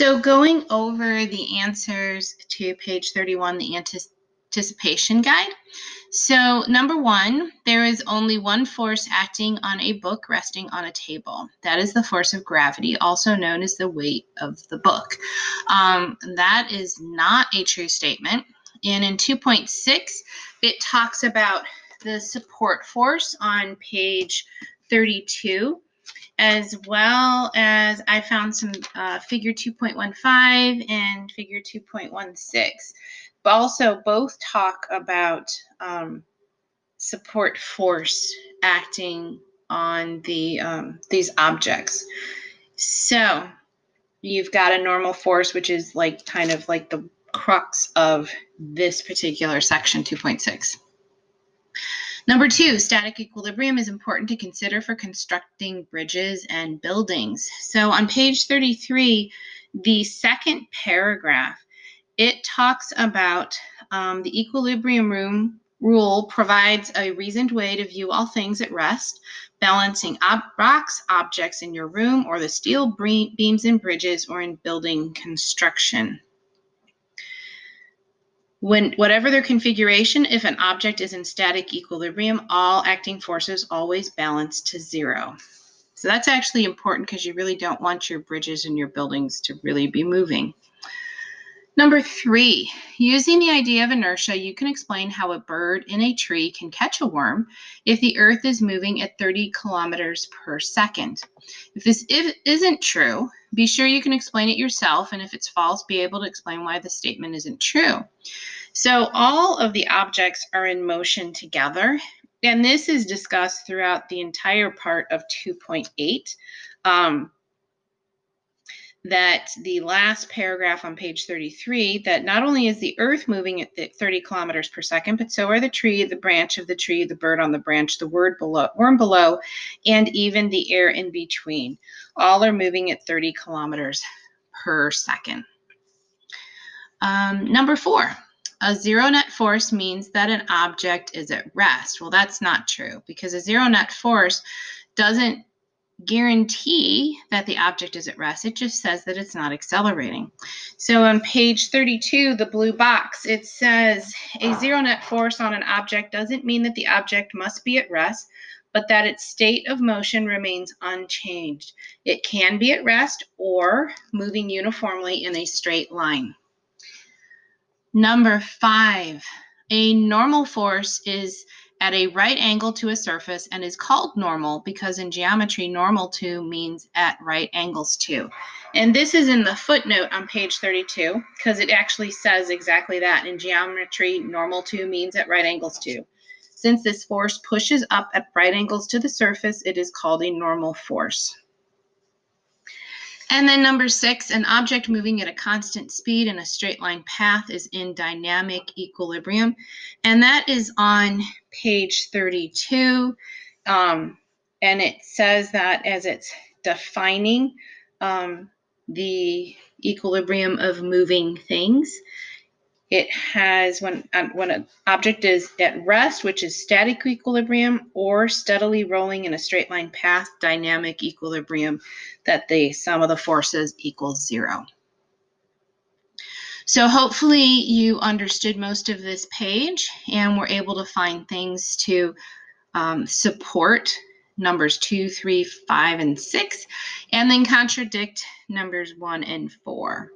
So going over the answers to page 31, the anticipation guide. So number one, there is only one force acting on a book resting on a table. That is the force of gravity, also known as the weight of the book. That is not a true statement. And in 2.6, it talks about the support force on page 32. As well as I found some figure 2.15 and figure 2.16. But also both talk about support force acting on these objects. So you've got a normal force, which is like kind of like the crux of this particular section 2.6. Number two, static equilibrium is important to consider for constructing bridges and buildings. So on page 33, the second paragraph, it talks about the equilibrium rule provides a reasoned way to view all things at rest, balancing rocks, objects in your room, or the steel beams in bridges or in building construction. Whatever their configuration, if an object is in static equilibrium, all acting forces always balance to zero. So that's actually important because you really don't want your bridges and your buildings to really be moving. Number three, using the idea of inertia, you can explain how a bird in a tree can catch a worm if the earth is moving at 30 kilometers per second. If this isn't true, be sure you can explain it yourself, and if it's false, be able to explain why the statement isn't true. So all of the objects are in motion together, and this is discussed throughout the entire part of 2.8. That the last paragraph on page 33, that not only is the earth moving at 30 kilometers per second, but so are the tree, the branch of the tree, the bird on the branch, the worm below, and even the air in between. All are moving at 30 kilometers per second. Number four, a zero net force means that an object is at rest. Well, that's not true because a zero net force doesn't guarantee that the object is at rest. It just says that it's not accelerating. So on page 32, the blue box, it says a zero net force on an object doesn't mean that the object must be at rest, but that its state of motion remains unchanged. It can be at rest or moving uniformly in a straight line. Number five, a normal force is at a right angle to a surface and is called normal because in geometry, normal to means at right angles to. And this is in the footnote on page 32 because it actually says exactly that. In geometry, normal to means at right angles to. Since this force pushes up at right angles to the surface, it is called a normal force. And then number six, an object moving at a constant speed in a straight line path is in dynamic equilibrium. And that is on page 32. And it says that as it's defining the equilibrium of moving things. It has when an object is at rest, which is static equilibrium, or steadily rolling in a straight line path, dynamic equilibrium, that the sum of the forces equals zero. So hopefully you understood most of this page and were able to find things to support numbers 2, 3, 5, and 6, and then contradict numbers 1 and 4.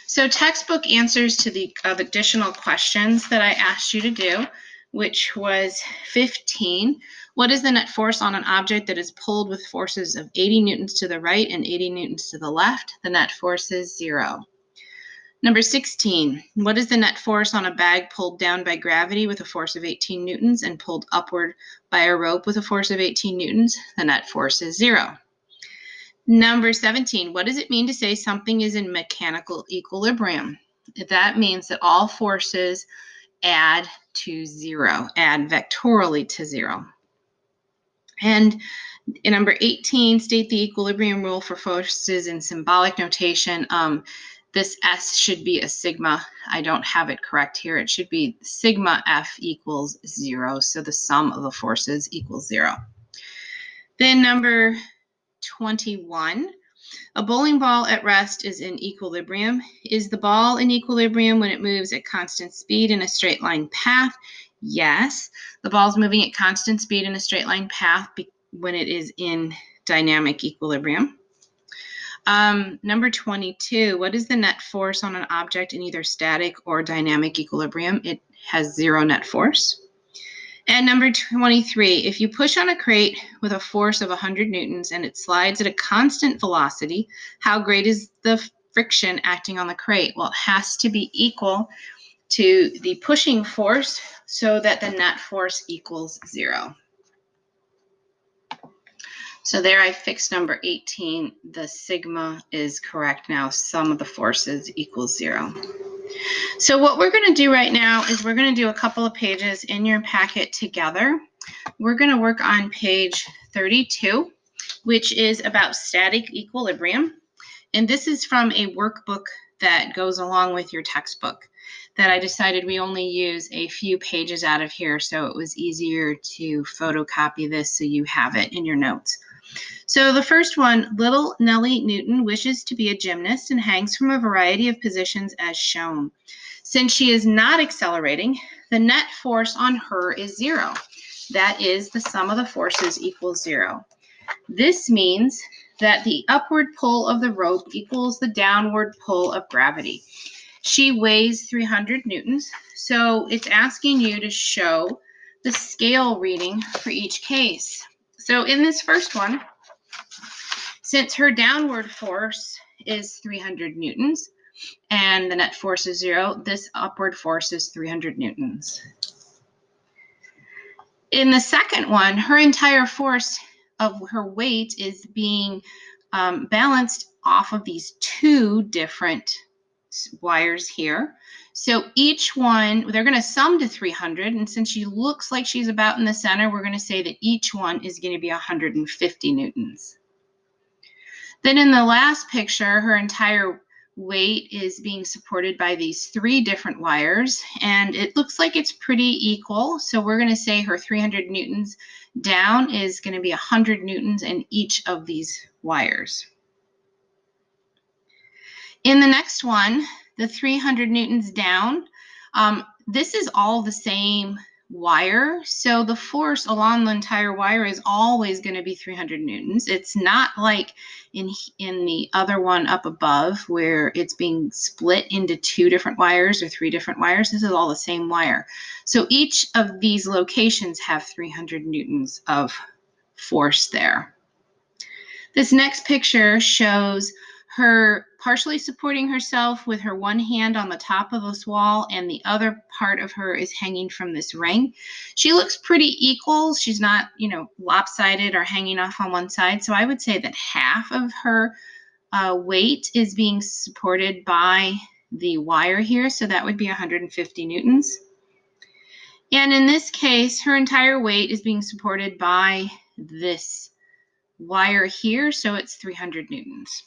So textbook answers to the additional questions that I asked you to do, which was 15. What is the net force on an object that is pulled with forces of 80 newtons to the right and 80 newtons to the left? The net force is 0. Number 16, what is the net force on a bag pulled down by gravity with a force of 18 newtons and pulled upward by a rope with a force of 18 newtons? The net force is 0. Number 17, what does it mean to say something is in mechanical equilibrium? That means that all forces add to 0, add vectorially to 0. And in number 18, state the equilibrium rule for forces in symbolic notation. This S should be a sigma. I don't have it correct here. It should be sigma F equals 0. So the sum of the forces equals 0. Then number 21, A bowling ball at rest is in equilibrium. Is the ball in equilibrium when it moves at constant speed in a straight line path? Yes. The ball's moving at constant speed in a straight line path when it is in dynamic equilibrium. Number 22, what is the net force on an object in either static or dynamic equilibrium? It has 0 net force. And number 23, if you push on a crate with a force of 100 newtons and it slides at a constant velocity, how great is the friction acting on the crate? Well, it has to be equal to the pushing force so that the net force equals 0. So there I fixed number 18. The sigma is correct now. Sum of the forces equals 0. So what we're going to do right now is we're going to do a couple of pages in your packet together. We're going to work on page 32, which is about static equilibrium. And this is from a workbook that goes along with your textbook that I decided we only use a few pages out of here, so it was easier to photocopy this so you have it in your notes. So the first one, little Nellie Newton wishes to be a gymnast and hangs from a variety of positions as shown. Since she is not accelerating, the net force on her is 0. That is, the sum of the forces equals 0. This means that the upward pull of the rope equals the downward pull of gravity. She weighs 300 newtons, so it's asking you to show the scale reading for each case. So in this first one, since her downward force is 300 newtons and the net force is 0, this upward force is 300 newtons. In the second one, her entire force of her weight is being balanced off of these 2 different wires here. So each one, they're going to sum to 300, and since she looks like she's about in the center, we're going to say that each one is going to be 150 newtons. Then in the last picture, her entire weight is being supported by these 3 different wires, and it looks like it's pretty equal. So we're going to say her 300 newtons down is going to be 100 newtons in each of these wires. In the next one, the 300 newtons down, this is all the same wire, so the force along the entire wire is always going to be 300 newtons. It's not like in the other one up above where it's being split into 2 different wires or 3 different wires. This is all the same wire. So each of these locations have 300 newtons of force there. This next picture shows her partially supporting herself with her one hand on the top of this wall, and the other part of her is hanging from this ring. She looks pretty equal. She's not, lopsided or hanging off on one side. So I would say that half of her weight is being supported by the wire here. So that would be 150 newtons. And in this case, her entire weight is being supported by this wire here. So it's 300 newtons.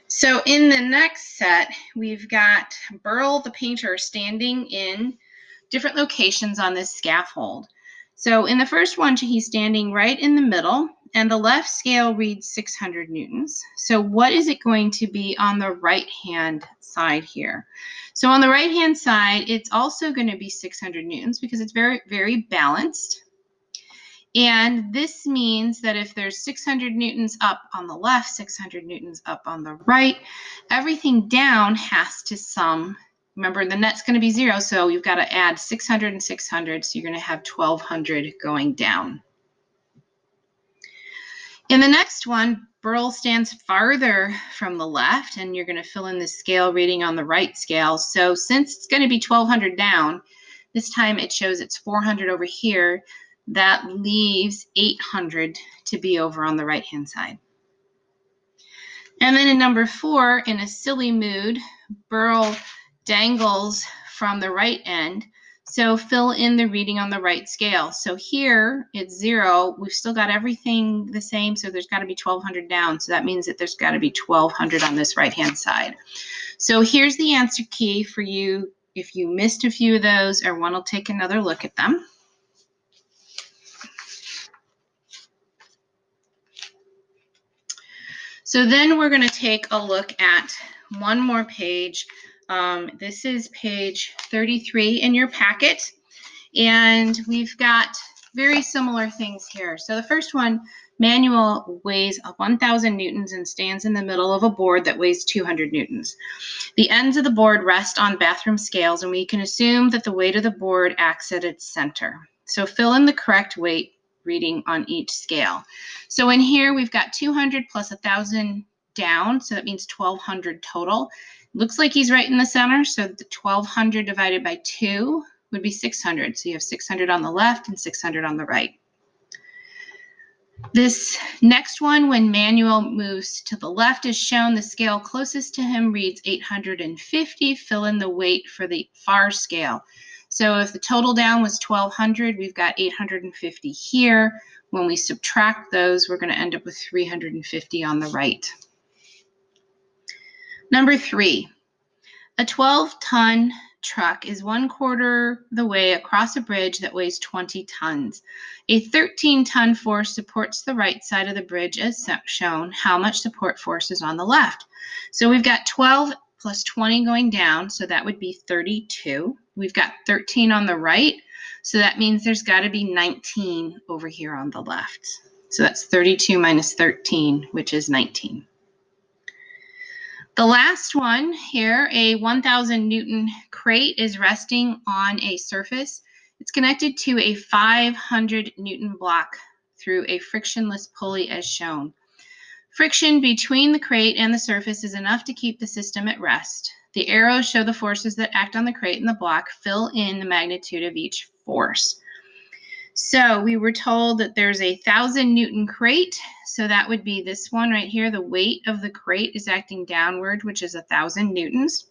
So in the next set, we've got Burl the painter standing in different locations on this scaffold. So in the first one, he's standing right in the middle, and the left scale reads 600 newtons. So what is it going to be on the right-hand side here? So on the right-hand side, it's also going to be 600 newtons because it's very, very balanced. And this means that if there's 600 newtons up on the left, 600 newtons up on the right, everything down has to sum. Remember, the net's going to be 0, so you've got to add 600 and 600, so you're going to have 1,200 going down. In the next one, Burl stands farther from the left, and you're going to fill in the scale reading on the right scale. So since it's going to be 1,200 down, this time it shows it's 400 over here. That leaves 800 to be over on the right-hand side. And then in number 4, in a silly mood, Burl dangles from the right end. So fill in the reading on the right scale. So here it's 0. We've still got everything the same, so there's got to be 1,200 down. So that means that there's got to be 1,200 on this right-hand side. So here's the answer key for you if you missed a few of those or want to take another look at them. So then we're going to take a look at one more page. This is page 33 in your packet, and we've got very similar things here. So the first one, manual weighs 1,000 newtons and stands in the middle of a board that weighs 200 newtons. The ends of the board rest on bathroom scales, and we can assume that the weight of the board acts at its center. So fill in the correct weight reading on each scale. So in here, we've got 200 plus 1,000 down, so that means 1,200 total. Looks like he's right in the center, so the 1,200 divided by 2 would be 600. So you have 600 on the left and 600 on the right. This next one, when manual moves to the left, is shown. The scale closest to him reads 850. Fill in the weight for the far scale. So if the total down was 1,200, we've got 850 here. When we subtract those, we're going to end up with 350 on the right. Number 3, a 12-ton truck is 1/4 the way across a bridge that weighs 20 tons. A 13-ton force supports the right side of the bridge as shown. How much support force is on the left? So we've got 12 plus 20 going down, so that would be 32. We've got 13 on the right, so that means there's got to be 19 over here on the left. So that's 32 minus 13, which is 19. The last one here, a 1,000 Newton crate is resting on a surface. It's connected to a 500 Newton block through a frictionless pulley as shown. Friction between the crate and the surface is enough to keep the system at rest. The arrows show the forces that act on the crate and the block. Fill in the magnitude of each force. So we were told that there's a 1,000 Newton crate. So that would be this one right here. The weight of the crate is acting downward, which is 1,000 newtons.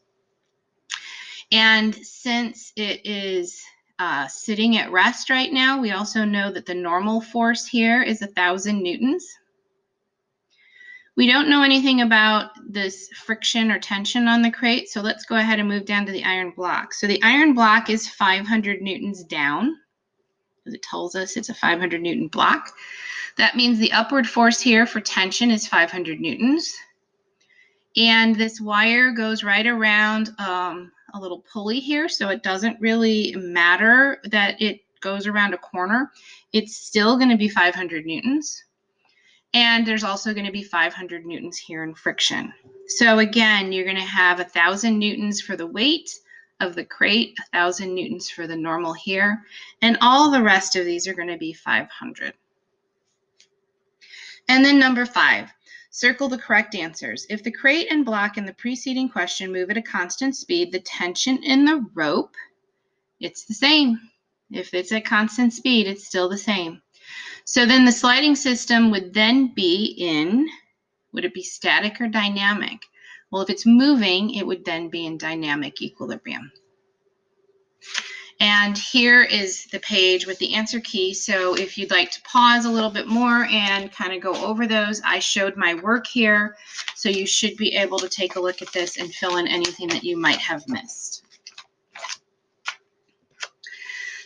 And since it is sitting at rest right now, we also know that the normal force here is 1,000 newtons. We don't know anything about this friction or tension on the crate, so let's go ahead and move down to the iron block. So the iron block is 500 newtons down. It tells us it's a 500 Newton block. That means the upward force here for tension is 500 newtons. And this wire goes right around a little pulley here, so it doesn't really matter that it goes around a corner. It's still going to be 500 newtons. And there's also going to be 500 newtons here in friction. So again, you're going to have 1,000 newtons for the weight of the crate, 1,000 newtons for the normal here, and all the rest of these are going to be 500. And then number 5, circle the correct answers. If the crate and block in the preceding question move at a constant speed, the tension in the rope, it's the same. If it's at constant speed, it's still the same. So then the sliding system would then be in, would it be static or dynamic? Well, if it's moving, it would then be in dynamic equilibrium. And here is the page with the answer key. So if you'd like to pause a little bit more and kind of go over those, I showed my work here. So you should be able to take a look at this and fill in anything that you might have missed.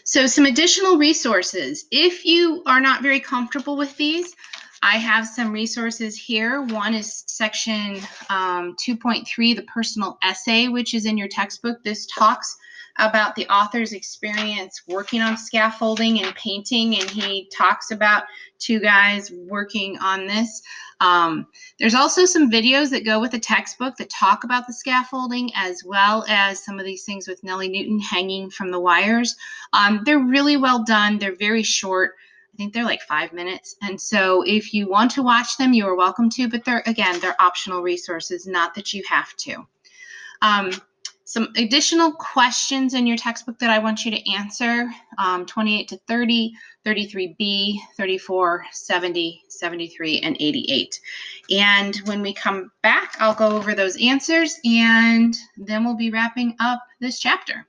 So some additional resources. If you are not very comfortable with these, I have some resources here. One is section 2.3, the personal essay, which is in your textbook. This talks about the author's experience working on scaffolding and painting, and he talks about 2 guys working on this. There's also some videos that go with the textbook that talk about the scaffolding, as well as some of these things with Nellie Newton hanging from the wires. They're really well done. They're very short. I think they're like 5 minutes. And so if you want to watch them, you are welcome to, but they're optional resources, not that you have to. Some additional questions in your textbook that I want you to answer, 28 to 30, 33B, 34, 70, 73, and 88. And when we come back, I'll go over those answers, and then we'll be wrapping up this chapter.